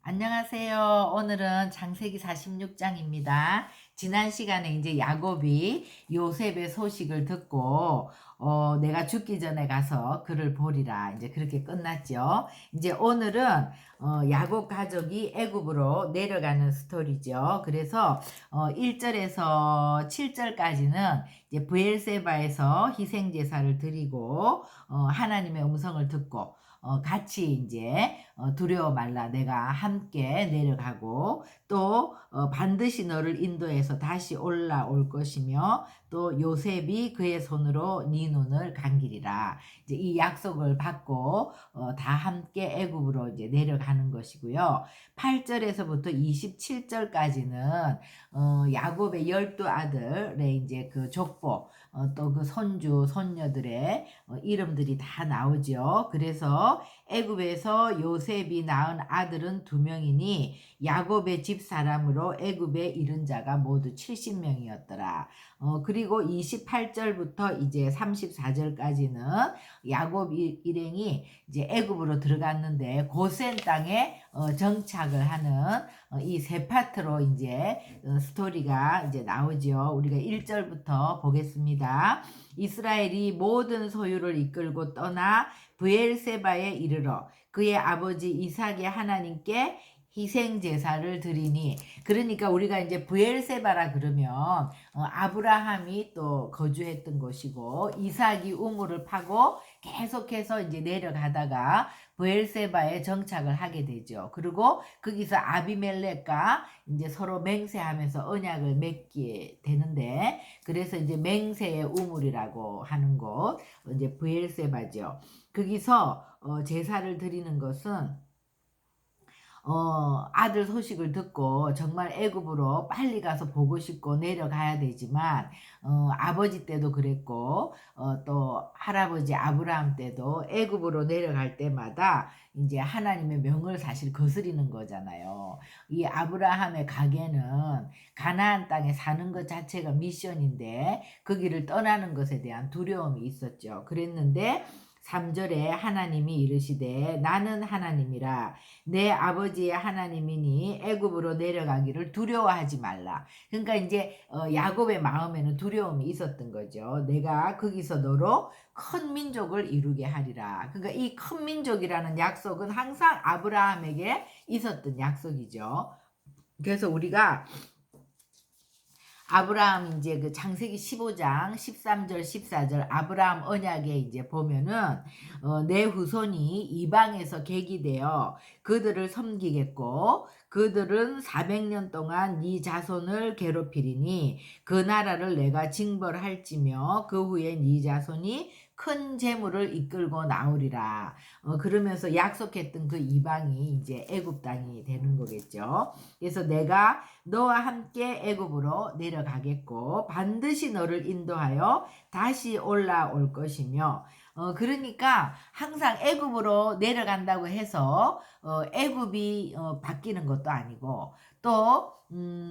안녕하세요. 오늘은 창세기 46장입니다. 지난 시간에 이제 야곱이 요셉의 소식을 듣고 내가 죽기 전에 가서 그를 보리라 이제 그렇게 끝났죠. 이제 오늘은 야곱 가족이 애굽으로 내려가는 스토리죠. 그래서 1절에서 7절까지는 이제 브엘세바에서 희생 제사를 드리고 하나님의 음성을 듣고 같이 이제 두려워 말라 내가 함께 내려가고 또 반드시 너를 인도해서 다시 올라올 것이며 또 요셉이 그의 손으로 네 눈을 감기리라. 이제 이 약속을 받고 다 함께 애굽으로 이제 내려가는 것이고요. 8절에서부터 27절까지는 야곱의 12아들의 이제 그 족보 또 그 손주 손녀들의 이름들이 다 나오죠. 그래서 애굽에서 요셉이 낳은 아들은 2명이니 야곱의 집 사람으로 애굽에 이른 자가 모두 70명이었더라. 그리고 28절부터 이제 34절까지는 야곱 일행이 이제 애굽으로 들어갔는데 고센 땅에 정착을 하는 이 세 파트로 이제 스토리가 이제 나오죠. 우리가 1절부터 보겠습니다. 이스라엘이 모든 소유를 이끌고 떠나 브엘세바에 이르러 그의 아버지 이삭의 하나님께 희생 제사를 드리니, 그러니까 우리가 이제 브엘세바라 그러면 아브라함이 또 거주했던 곳이고 이삭이 우물을 파고 계속해서 이제 내려가다가 브엘세바에 정착을 하게 되죠. 그리고 거기서 아비멜렉과 이제 서로 맹세하면서 언약을 맺게 되는데, 그래서 이제 맹세의 우물이라고 하는 곳 이제 브엘세바죠. 거기서 제사를 드리는 것은 아들 소식을 듣고 정말 애굽으로 빨리 가서 보고 싶고 내려가야 되지만 아버지 때도 그랬고 또 할아버지 아브라함 때도 애굽으로 내려갈 때마다 이제 하나님의 명을 사실 거스리는 거잖아요. 이 아브라함의 가계는 가나안 땅에 사는 것 자체가 미션인데 거기를 떠나는 것에 대한 두려움이 있었죠. 그랬는데 3절에 하나님이 이르시되 나는 하나님이라 내 아버지의 하나님이니 애굽으로 내려가기를 두려워하지 말라. 그러니까 이제 야곱의 마음에는 두려움이 있었던 거죠. 내가 거기서 너로 큰 민족을 이루게 하리라. 그러니까 이 큰 민족이라는 약속은 항상 아브라함에게 있었던 약속이죠. 그래서 우리가 아브라함 이제 그 창세기 15장 13절 14절 아브라함 언약에 이제 보면은 내 후손이 이방에서 계기되어 그들을 섬기겠고 그들은 400년 동안 네 자손을 괴롭히리니 그 나라를 내가 징벌할지며 그 후에 네 자손이 큰 재물을 이끌고 나오리라. 그러면서 약속했던 그 이방이 이제 애굽 땅이 되는 거겠죠. 그래서 내가 너와 함께 애굽으로 내려가겠고 반드시 너를 인도하여 다시 올라올 것이며 그러니까 항상 애굽으로 내려간다고 해서 애굽이 바뀌는 것도 아니고 또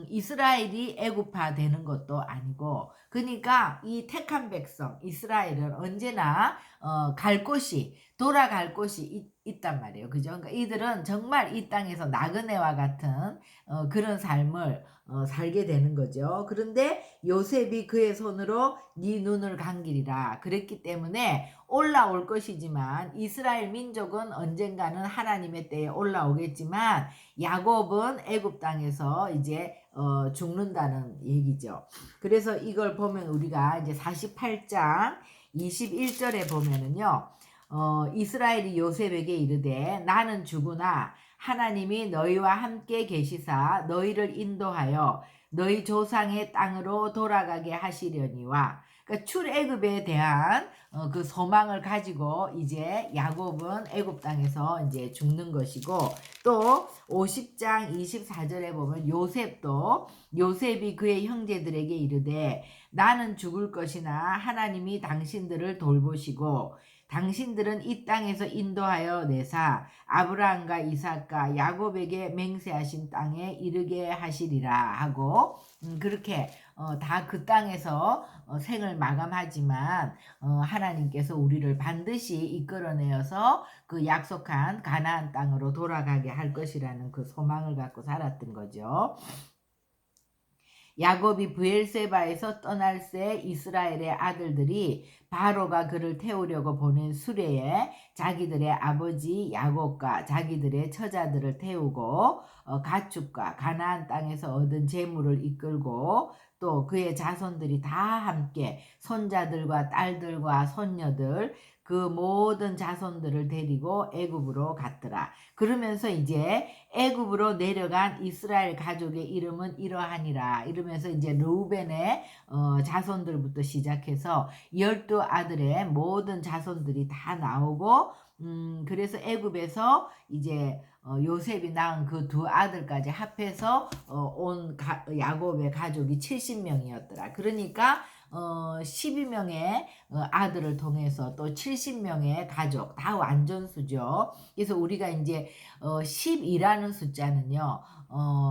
이스라엘이 애굽화 되는 것도 아니고, 그러니까 이 택한 백성 이스라엘은 언제나 갈 곳이 돌아갈 곳이 있단 말이에요. 그죠? 그러니까 이들은 정말 이 땅에서 나그네와 같은 그런 삶을 살게 되는 거죠. 그런데 요셉이 그의 손으로 네 눈을 감기리라 그랬기 때문에 올라올 것이지만 이스라엘 민족은 언젠가는 하나님의 때에 올라오겠지만 야곱은 애굽 땅에서 이제 죽는다는 얘기죠. 그래서 이걸 보면 우리가 이제 48장 21절에 보면은요. 이스라엘이 요셉에게 이르되 나는 죽으나 하나님이 너희와 함께 계시사 너희를 인도하여 너희 조상의 땅으로 돌아가게 하시려니와, 그러니까 출애굽에 대한 그 소망을 가지고 이제 야곱은 애굽 땅에서 이제 죽는 것이고, 또 50장 24절에 보면 요셉이 그의 형제들에게 이르되 나는 죽을 것이나 하나님이 당신들을 돌보시고 당신들은 이 땅에서 인도하여 내사 아브라함과 이삭과 야곱에게 맹세하신 땅에 이르게 하시리라 하고 그렇게 다 그 땅에서 생을 마감하지만 하나님께서 우리를 반드시 이끌어내어서 그 약속한 가나안 땅으로 돌아가게 할 것이라는 그 소망을 갖고 살았던 거죠. 야곱이 브엘세바에서 떠날 새 이스라엘의 아들들이 바로가 그를 태우려고 보낸 수레에 자기들의 아버지 야곱과 자기들의 처자들을 태우고 가축과 가나안 땅에서 얻은 재물을 이끌고 또 그의 자손들이 다 함께 손자들과 딸들과 손녀들 그 모든 자손들을 데리고 애굽으로 갔더라. 그러면서 이제 애굽으로 내려간 이스라엘 가족의 이름은 이러하니라. 이러면서 이제 르우벤의 자손들부터 시작해서 12 아들의 모든 자손들이 다 나오고 그래서 애굽에서 이제 요셉이 낳은 그 2 아들까지 합해서 온 야곱의 가족이 70명이었더라. 그러니까 12명의 아들을 통해서 또 70명의 가족 다 완전수죠. 그래서 우리가 이제 10이라는 숫자는요.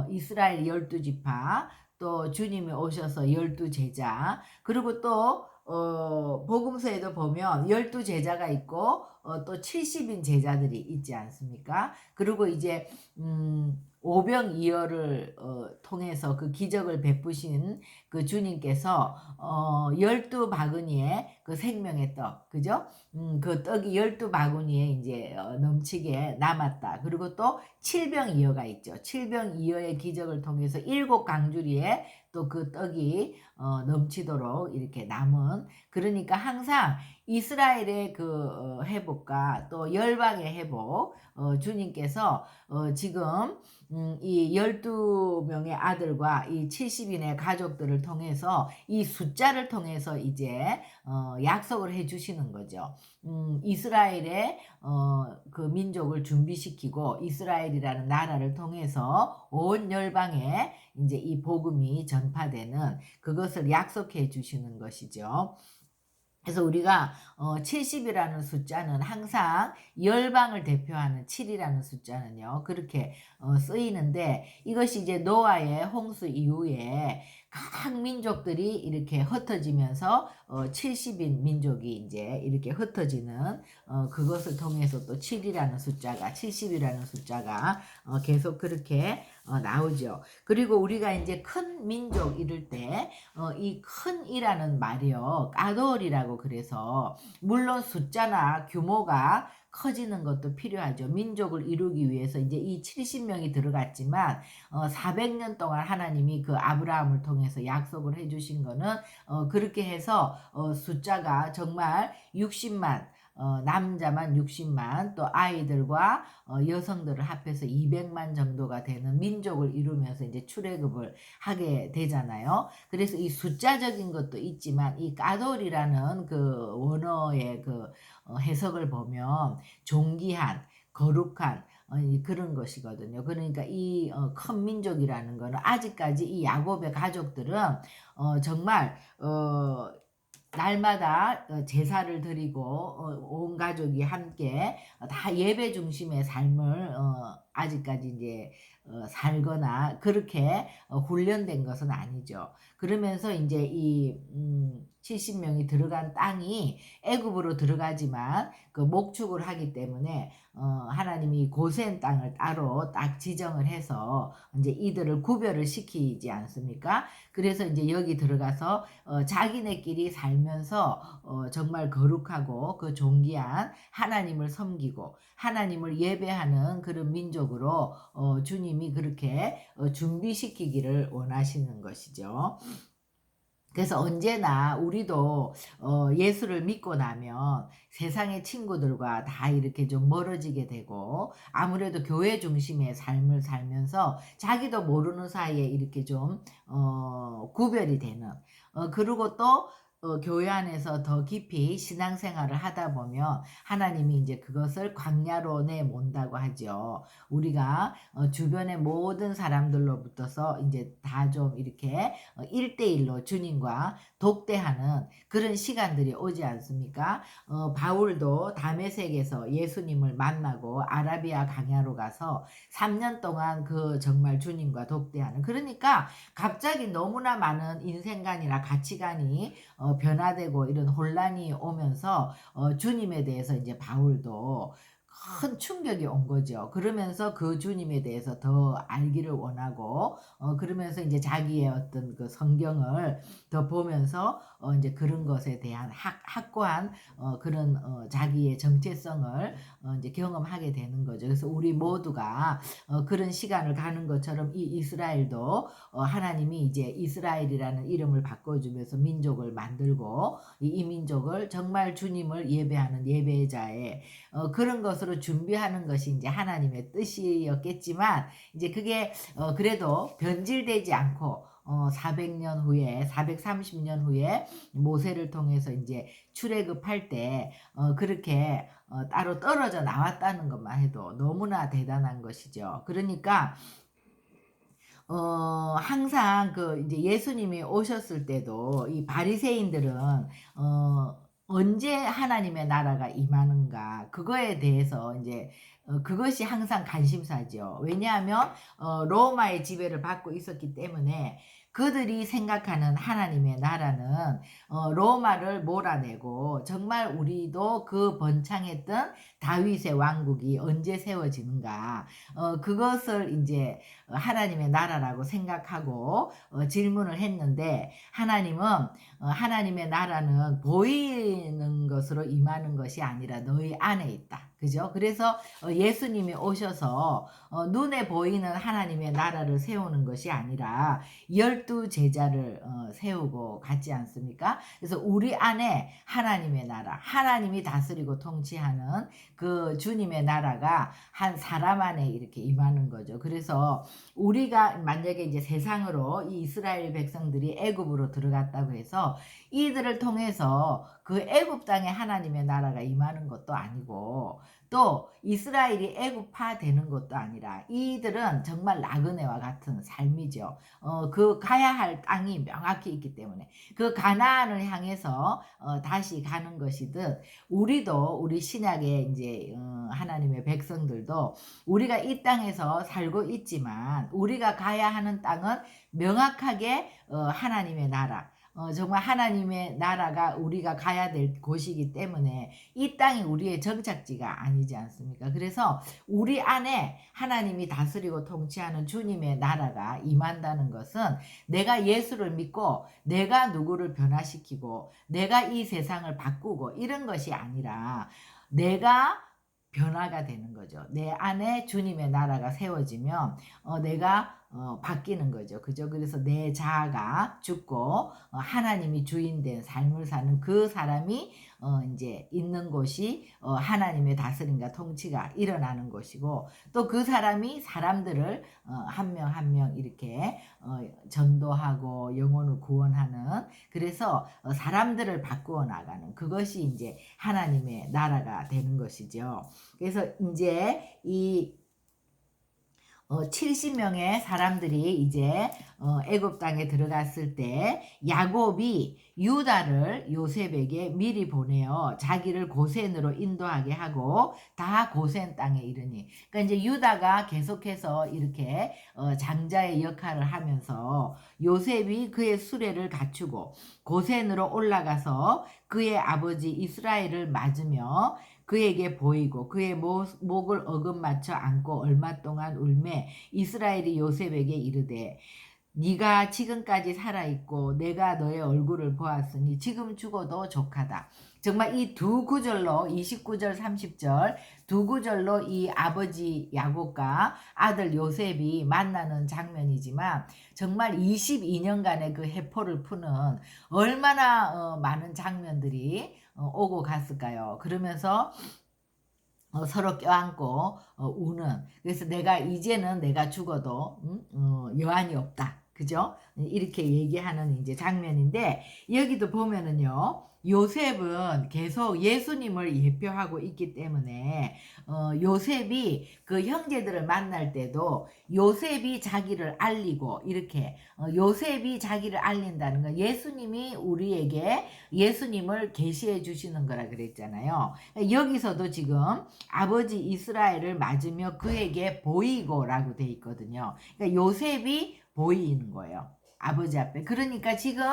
이스라엘 12지파 또 주님이 오셔서 12제자 그리고 또 복음서에도 보면 12제자가 있고 또 70인 제자들이 있지 않습니까? 그리고 이제 오병이어를 통해서 그 기적을 베푸신 그 주님께서 12바구니에 그 생명의 떡, 그죠? 그 떡이 12바구니에 이제 넘치게 남았다. 그리고 또 칠병이어가 있죠. 칠병이어의 기적을 통해서 7강주리에 또 그 떡이 넘치도록 이렇게 남은 그러니까 항상 이스라엘의 그 회복과 또 열방의 회복 주님께서 지금 이 12명의 아들과 이 70인의 가족들을 통해서 이 숫자를 통해서 이제 약속을 해 주시는 거죠. 이스라엘의 그 민족을 준비시키고 이스라엘이라는 나라를 통해서 온 열방에 이제 이 복음이 전파되는 그것을 약속해 주시는 것이죠. 그래서 우리가 70이라는 숫자는 항상 열방을 대표하는 7이라는 숫자는요. 그렇게 쓰이는데 이것이 이제 노아의 홍수 이후에 각 민족들이 이렇게 흩어지면서 70인 민족이 이제 이렇게 흩어지는 그것을 통해서 또 7이라는 숫자가 70이라는 숫자가 계속 그렇게 나오죠. 그리고 우리가 이제 큰 민족 이럴 때 이 큰이라는 말이요. 까돌이라고 그래서 물론 숫자나 규모가 커지는 것도 필요하죠. 민족을 이루기 위해서 이제 이 70명이 들어갔지만 400년 동안 하나님이 그 아브라함을 통해서 약속을 해주신 거는 그렇게 해서 숫자가 정말 60만 남자만 60만 또 아이들과 여성들을 합해서 200만 정도가 되는 민족을 이루면서 이제 출애굽을 하게 되잖아요. 그래서 이 숫자적인 것도 있지만 이 까돌이라는 그 원어의 그 해석을 보면 존귀한 거룩한 그런 것이거든요. 그러니까 이 큰 민족이라는 거는 아직까지 이 야곱의 가족들은 정말 날마다 제사를 드리고 온 가족이 함께 다 예배 중심의 삶을 아직까지 이제 살거나 그렇게 훈련된 것은 아니죠. 그러면서 이제 이 70명이 들어간 땅이 애굽으로 들어가지만 그 목축을 하기 때문에 하나님이 고센 땅을 따로 딱 지정을 해서 이제 이들을 구별을 시키지 않습니까? 그래서 이제 여기 들어가서 자기네끼리 살면서 정말 거룩하고 그 존귀한 하나님을 섬기고 하나님을 예배하는 그런 민족으로 주님이 그렇게 준비시키기를 원하시는 것이죠. 그래서 언제나 우리도 예수를 믿고 나면 세상의 친구들과 다 이렇게 좀 멀어지게 되고 아무래도 교회 중심의 삶을 살면서 자기도 모르는 사이에 이렇게 좀 구별이 되는 그리고 또 교회 안에서 더 깊이 신앙생활을 하다 보면 하나님이 이제 그것을 광야로 내몬다고 하죠. 우리가 주변의 모든 사람들로부터서 이제 다 좀 이렇게 1대1로 주님과 독대하는 그런 시간들이 오지 않습니까? 바울도 다메섹에서 예수님을 만나고 아라비아 광야로 가서 3년 동안 그 정말 주님과 독대하는, 그러니까 갑자기 너무나 많은 인생관이나 가치관이 변화되고 이런 혼란이 오면서 주님에 대해서 이제 바울도 큰 충격이 온 거죠. 그러면서 그 주님에 대해서 더 알기를 원하고 그러면서 이제 자기의 어떤 그 성경을 더 보면서 이제 그런 것에 대한 확고한 그런 자기의 정체성을 이제 경험하게 되는 거죠. 그래서 우리 모두가 그런 시간을 가는 것처럼 이 이스라엘도 하나님이 이제 이스라엘이라는 이름을 바꿔주면서 민족을 만들고 이 민족을 정말 주님을 예배하는 예배자의 그런 것으로 준비하는 것이 이제 하나님의 뜻이었겠지만, 이제 그게 그래도 변질되지 않고 400년 후에 430년 후에 모세를 통해서 이제 출애굽할 때 그렇게 따로 떨어져 나왔다는 것만 해도 너무나 대단한 것이죠. 그러니까 항상 그 이제 예수님이 오셨을 때도 이 바리새인들은 언제 하나님의 나라가 임하는가 그거에 대해서 이제 그것이 항상 관심사죠. 왜냐하면 로마의 지배를 받고 있었기 때문에 그들이 생각하는 하나님의 나라는 로마를 몰아내고 정말 우리도 그 번창했던 다윗의 왕국이 언제 세워지는가 그것을 이제 하나님의 나라라고 생각하고 질문을 했는데, 하나님은 하나님의 나라는 보이는 것으로 임하는 것이 아니라 너희 안에 있다. 그죠? 그래서 예수님이 오셔서 눈에 보이는 하나님의 나라를 세우는 것이 아니라 12제자를 세우고 갔지 않습니까? 그래서 우리 안에 하나님의 나라, 하나님이 다스리고 통치하는 그 주님의 나라가 한 사람 안에 이렇게 임하는 거죠. 그래서 우리가 만약에 이제 세상으로 이 이스라엘 백성들이 애굽으로 들어갔다고 해서 이들을 통해서 그 애굽 땅에 하나님의 나라가 임하는 것도 아니고, 또 이스라엘이 애굽화 되는 것도 아니라 이들은 정말 나그네와 같은 삶이죠. 그 가야 할 땅이 명확히 있기 때문에 그 가나안을 향해서 다시 가는 것이듯, 우리도 우리 신약의 이제 하나님의 백성들도 우리가 이 땅에서 살고 있지만 우리가 가야 하는 땅은 명확하게 하나님의 나라, 정말 하나님의 나라가 우리가 가야 될 곳이기 때문에 이 땅이 우리의 정착지가 아니지 않습니까? 그래서 우리 안에 하나님이 다스리고 통치하는 주님의 나라가 임한다는 것은 내가 예수를 믿고 내가 누구를 변화시키고 내가 이 세상을 바꾸고 이런 것이 아니라 내가 변화가 되는 거죠. 내 안에 주님의 나라가 세워지면 내가 바뀌는 거죠. 그죠? 그래서 내 자아가 죽고 하나님이 주인된 삶을 사는 그 사람이 이제 있는 곳이 하나님의 다스림과 통치가 일어나는 곳이고, 또 그 사람이 사람들을 한 명 한 명 이렇게 전도하고 영혼을 구원하는, 그래서 사람들을 바꾸어 나가는 그것이 이제 하나님의 나라가 되는 것이죠. 그래서 이제 이 70명의 사람들이 이제 애굽 땅에 들어갔을 때 야곱이 유다를 요셉에게 미리 보내어 자기를 고센으로 인도하게 하고 다 고센 땅에 이르니, 그러니까 이제 유다가 계속해서 이렇게 장자의 역할을 하면서 요셉이 그의 수레를 갖추고 고센으로 올라가서 그의 아버지 이스라엘을 맞으며 그에게 보이고 그의 목을 어긋맞춰 안고 얼마 동안 울매 이스라엘이 요셉에게 이르되 네가 지금까지 살아있고 내가 너의 얼굴을 보았으니 지금 죽어도 족하다. 정말 이 두 구절로 29절 30절 두 구절로 이 아버지 야곱과 아들 요셉이 만나는 장면이지만 정말 22년간의 그 해포를 푸는 얼마나 많은 장면들이 오고 갔을까요? 그러면서 서로 껴안고 우는, 그래서 내가 이제는 내가 죽어도 여한이 없다. 그죠? 이렇게 얘기하는 이제 장면인데 여기도 보면은요. 요셉은 계속 예수님을 예표하고 있기 때문에 요셉이 그 형제들을 만날 때도 요셉이 자기를 알리고 이렇게 요셉이 자기를 알린다는 건 예수님이 우리에게 예수님을 계시해 주시는 거라 그랬잖아요. 여기서도 지금 아버지 이스라엘을 맞으며 그에게 보이고라고 돼 있거든요. 그러니까 요셉이 보이는 거예요. 아버지 앞에. 그러니까 지금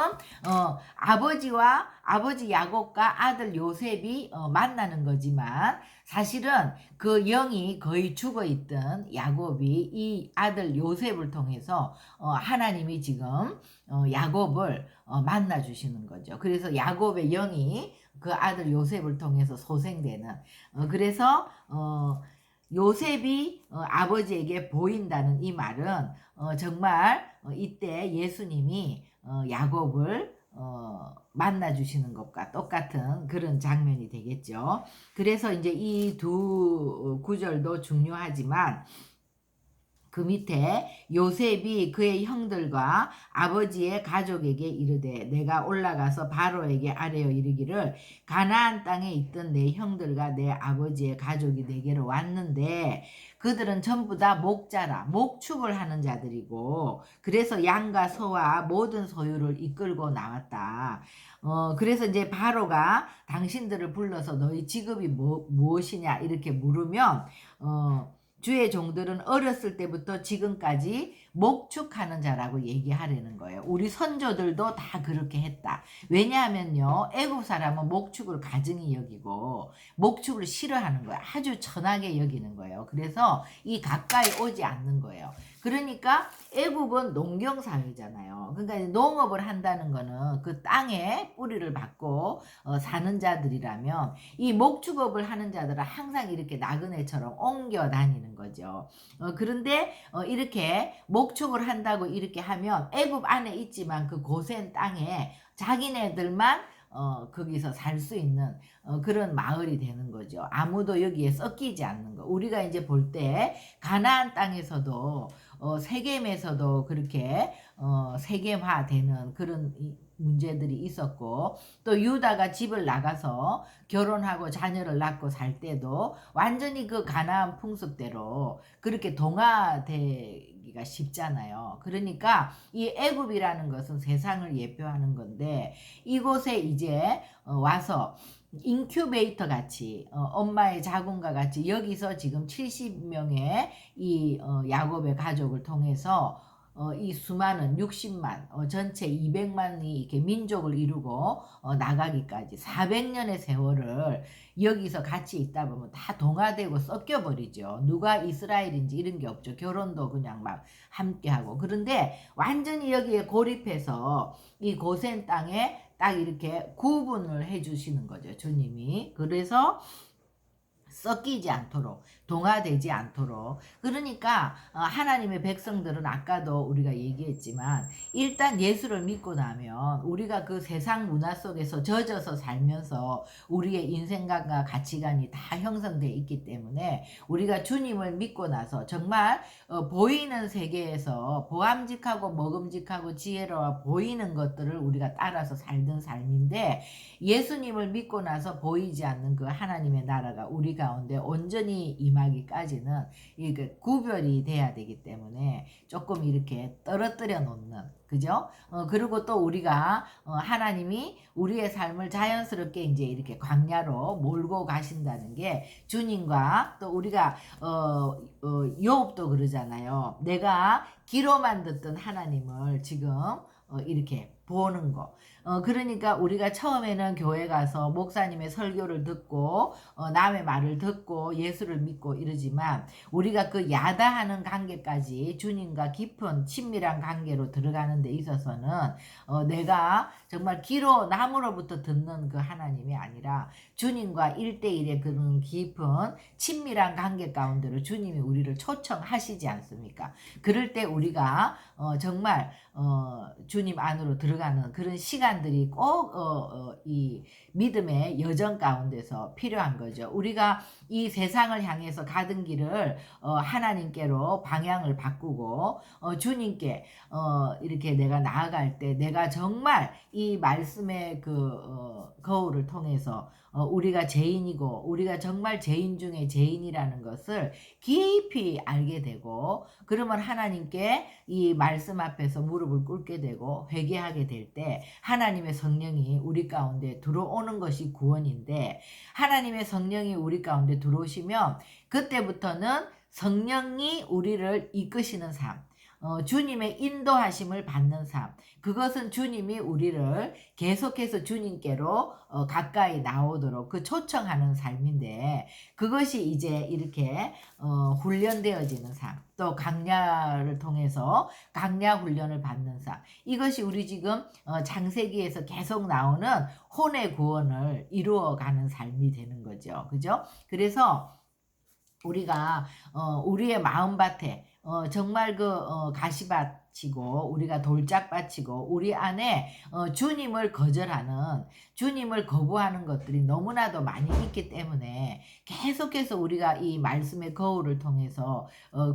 아버지와 아버지 야곱과 아들 요셉이 만나는 거지만 사실은 그 영이 거의 죽어 있던 야곱이 이 아들 요셉을 통해서 하나님이 지금 야곱을 만나 주시는 거죠. 그래서 야곱의 영이 그 아들 요셉을 통해서 소생되는 그래서 요셉이 아버지에게 보인다는 이 말은 정말 이때 예수님이 야곱을 만나 주시는 것과 똑같은 그런 장면이 되겠죠. 그래서 이제 이 두 구절도 중요하지만 그 밑에 요셉이 그의 형들과 아버지의 가족에게 이르되 내가 올라가서 바로에게 아뢰어 이르기를 가나안 땅에 있던 내 형들과 내 아버지의 가족이 내게로 왔는데 그들은 전부 다 목자라 목축을 하는 자들이고 그래서 양과 소와 모든 소유를 이끌고 나왔다. 그래서 이제 바로가 당신들을 불러서 너희 직업이 무엇이냐 이렇게 물으면 주의 종들은 어렸을 때부터 지금까지 목축하는 자라고 얘기하려는 거예요. 우리 선조들도 다 그렇게 했다. 왜냐하면요. 애국 사람은 목축을 가증히 여기고 목축을 싫어하는 거예요. 아주 천하게 여기는 거예요. 그래서 이 가까이 오지 않는 거예요. 그러니까 애국은 농경사회잖아요. 그러니까 농업을 한다는 거는 그 땅에 뿌리를 받고 사는 자들이라면 이 목축업을 하는 자들은 항상 이렇게 나그네처럼 옮겨 다니는 거죠. 그런데 이렇게 목축을 한다고 이렇게 하면 애굽 안에 있지만 그 고센 땅에 자기네들만 거기서 살 수 있는 그런 마을이 되는 거죠. 아무도 여기에 섞이지 않는 거. 우리가 이제 볼 때 가나안 땅에서도 세겜에서도 그렇게 세겜화되는 그런 문제들이 있었고 또 유다가 집을 나가서 결혼하고 자녀를 낳고 살 때도 완전히 그 가나안 풍습대로 그렇게 동화되기가 쉽잖아요. 그러니까 이 애굽이라는 것은 세상을 예표하는 건데 이곳에 이제 와서 인큐베이터 같이 엄마의 자궁과 같이 여기서 지금 70명의 이 야곱의 가족을 통해서 이 수많은 60만 전체 200만이 이렇게 민족을 이루고 나가기까지 400년의 세월을 여기서 같이 있다 보면 다 동화되고 섞여버리죠. 누가 이스라엘인지 이런 게 없죠. 결혼도 그냥 막 함께하고. 그런데 완전히 여기에 고립해서 이 고센 땅에 딱 이렇게 구분을 해주시는 거죠. 주님이. 그래서 섞이지 않도록 동화되지 않도록 그러니까 하나님의 백성들은 아까도 우리가 얘기했지만 일단 예수를 믿고 나면 우리가 그 세상 문화 속에서 젖어서 살면서 우리의 인생관과 가치관이 다 형성되어 있기 때문에 우리가 주님을 믿고 나서 정말 보이는 세계에서 보암직하고 먹음직하고 지혜로워 보이는 것들을 우리가 따라서 살던 삶인데 예수님을 믿고 나서 보이지 않는 그 하나님의 나라가 우리 가운데 온전히 임하기까지는 이게 구별이 돼야 되기 때문에 조금 이렇게 떨어뜨려 놓는 그죠? 그리고 또 우리가 하나님이 우리의 삶을 자연스럽게 이제 이렇게 광야로 몰고 가신다는 게 주님과 또 우리가 욥도 그러잖아요. 내가 귀로만 듣던 하나님을 지금 이렇게 보는 거. 그러니까 우리가 처음에는 교회 가서 목사님의 설교를 듣고 남의 말을 듣고 예수를 믿고 이러지만 우리가 그 야다하는 관계까지 주님과 깊은 친밀한 관계로 들어가는 데 있어서는 내가 정말 귀로 남으로부터 듣는 그 하나님이 아니라 주님과 1대1의 그런 깊은 친밀한 관계 가운데로 주님이 우리를 초청하시지 않습니까? 그럴 때 우리가 정말 주님 안으로 들어가 들어가는 그런 시간들이 꼭 이 믿음의 여정 가운데서 필요한 거죠. 우리가 이 세상을 향해서 가던 길을 하나님께로 방향을 바꾸고 주님께 이렇게 내가 나아갈 때 내가 정말 이 말씀의 거울을 통해서 우리가 죄인이고 우리가 정말 죄인 중에 죄인이라는 것을 깊이 알게 되고, 그러면 하나님께 이 말씀 앞에서 무릎을 꿇게 되고 회개하게 될 때 하나님의 성령이 우리 가운데 들어오는 것이 구원인데, 하나님의 성령이 우리 가운데 들어오시면 그때부터는 성령이 우리를 이끄시는 삶, 주님의 인도하심을 받는 삶, 그것은 주님이 우리를 계속해서 주님께로 가까이 나오도록 그 초청하는 삶인데, 그것이 이제 이렇게 훈련되어지는 삶, 또 강야를 통해서 강야 훈련을 받는 삶, 이것이 우리 지금 창세기에서 계속 나오는 혼의 구원을 이루어가는 삶이 되는 거죠. 그죠? 그래서 우리가 우리의 마음밭에 정말 가시밭이고 우리가 돌짝밭이고 우리 안에 주님을 거절하는, 주님을 거부하는 것들이 너무나도 많이 있기 때문에 계속해서 우리가 이 말씀의 거울을 통해서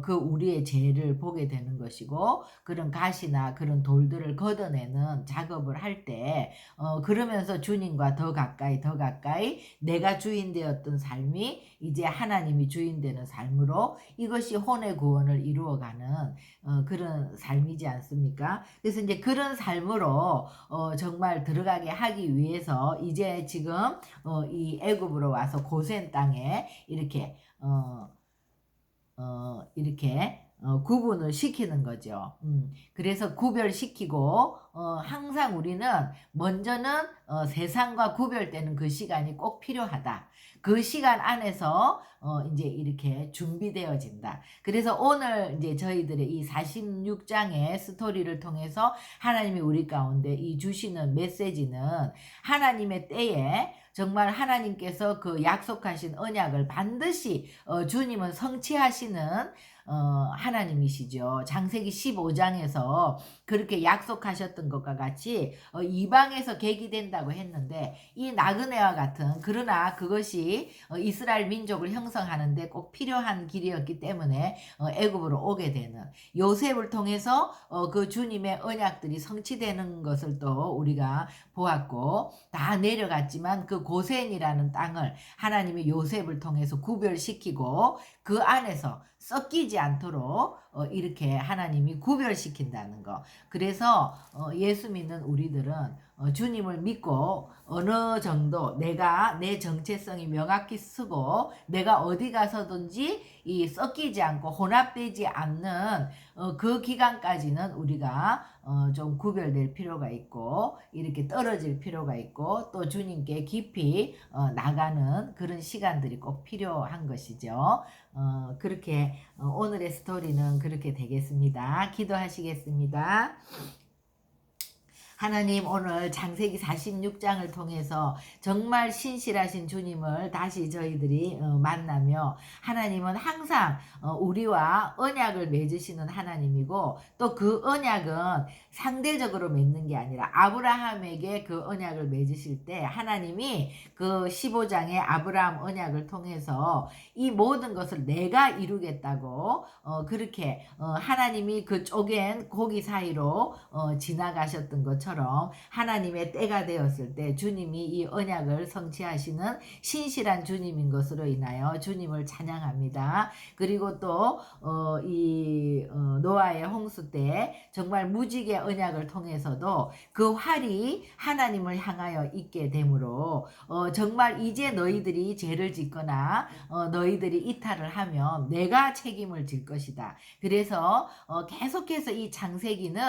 그 우리의 죄를 보게 되는 것이고, 그런 가시나 그런 돌들을 걷어내는 작업을 할 때 그러면서 주님과 더 가까이 더 가까이 내가 주인 되었던 삶이 이제 하나님이 주인 되는 삶으로, 이것이 혼의 구원을 이루어가는 그런 삶이지 않습니까? 그래서 이제 그런 삶으로 정말 들어가게 하기 위해서 이제 지금 이 애굽으로 와서 고센 땅에 이렇게 이렇게 구분을 시키는 거죠. 그래서 구별시키고 항상 우리는 먼저는 세상과 구별되는 그 시간이 꼭 필요하다. 그 시간 안에서 이제 이렇게 준비되어진다. 그래서 오늘 이제 저희들의 이 46장의 스토리를 통해서 하나님이 우리 가운데 이 주시는 메시지는, 하나님의 때에 정말 하나님께서 그 약속하신 언약을 반드시 주님은 성취하시는 하나님이시죠. 창세기 15장에서 그렇게 약속하셨던 것과 같이 이방에서 계기된다고 했는데, 이 나그네와 같은, 그러나 그것이 이스라엘 민족을 형성하는데 꼭 필요한 길이었기 때문에 애굽으로 오게 되는, 요셉을 통해서 그 주님의 언약들이 성취되는 것을 또 우리가 보았고, 다 내려갔지만 그 고센이라는 땅을 하나님이 요셉을 통해서 구별시키고 그 안에서 섞이지 않도록 이렇게 하나님이 구별시킨다는 거. 그래서 예수 믿는 우리들은 주님을 믿고 어느 정도 내가 내 정체성이 명확히 쓰고 내가 어디 가서든지 이 섞이지 않고 혼합되지 않는 그 기간까지는 우리가 좀 구별될 필요가 있고 이렇게 떨어질 필요가 있고 또 주님께 깊이 나가는 그런 시간들이 꼭 필요한 것이죠. 그렇게 오늘의 스토리는 그렇게 되겠습니다. 기도하시겠습니다. 하나님, 오늘 창세기 46장을 통해서 정말 신실하신 주님을 다시 저희들이 만나며, 하나님은 항상 우리와 언약을 맺으시는 하나님이고, 또 그 언약은 상대적으로 맺는 게 아니라 아브라함에게 그 언약을 맺으실 때 하나님이 그 15장의 아브라함 언약을 통해서 이 모든 것을 내가 이루겠다고 그렇게 하나님이 그 쪼갠 고기 사이로 지나가셨던 것처럼 하나님의 때가 되었을 때 주님이 이 언약을 성취하시는 신실한 주님인 것으로 인하여 주님을 찬양합니다. 그리고 또 이 노아의 홍수 때 정말 무지개 언약을 통해서도 그 활이 하나님을 향하여 있게 되므로 정말 이제 너희들이 죄를 짓거나 너희들이 이탈을 하면 내가 책임을 질 것이다. 그래서 계속해서 이 창세기는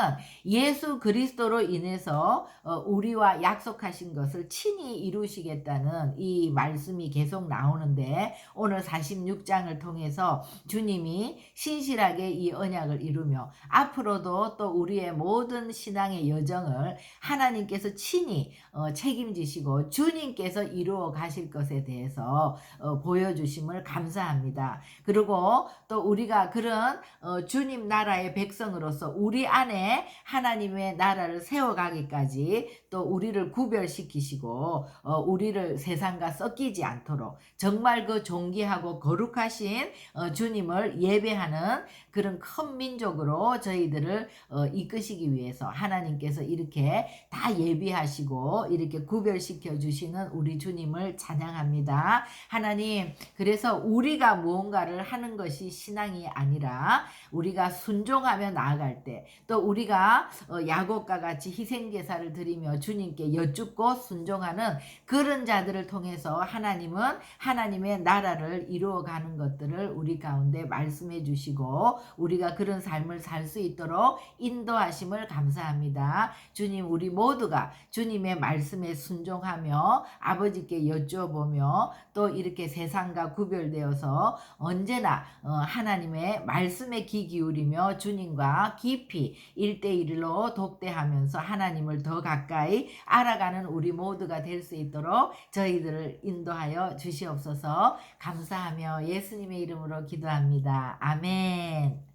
예수 그리스도로 인해서 우리와 약속하신 것을 친히 이루시겠다는 이 말씀이 계속 나오는데, 오늘 46장을 통해서 주님이 신실하게 이 언약을 이루며 앞으로도 또 우리의 모든 신앙의 여정을 하나님께서 친히 책임지시고 주님께서 이루어 가실 것에 대해서 보여주심을 감사합니다. 그리고 또 우리가 그런 주님 나라의 백성으로서 우리 안에 하나님의 나라를 세워가기까지 또 우리를 구별시키시고 우리를 세상과 섞이지 않도록 정말 그 존귀하고 거룩하신 주님을 예배하는 그런 큰 민족으로 저희들을 이끄시기 위해서 하나님께서 이렇게 다 예비하시고 이렇게 구별시켜 주시는 우리 주님을 찬양합니다. 하나님, 그래서 우리가 무언가를 하는 것이 신앙이 아니라 우리가 순종하며 나아갈 때 또 우리가 야곱과 같이 희생제사를 드리며 주님께 여쭙고 순종하는 그런 자들을 통해서 하나님은 하나님의 나라를 이루어가는 것들을 우리 가운데 말씀해 주시고 우리가 그런 삶을 살 수 있도록 인도하심을 감사합니다. 주님, 우리 모두가 주님의 말씀에 순종하며 아버지께 여쭈어보며 또 이렇게 세상과 구별되어서 언제나 하나님의 말씀에 귀 기울이며 주님과 깊이 1대1로 독대하면서 하나님을 더 가까이 알아가는 우리 모두가 될 수 있도록 저희들을 인도하여 주시옵소서. 감사하며 예수님의 이름으로 기도합니다. 아멘.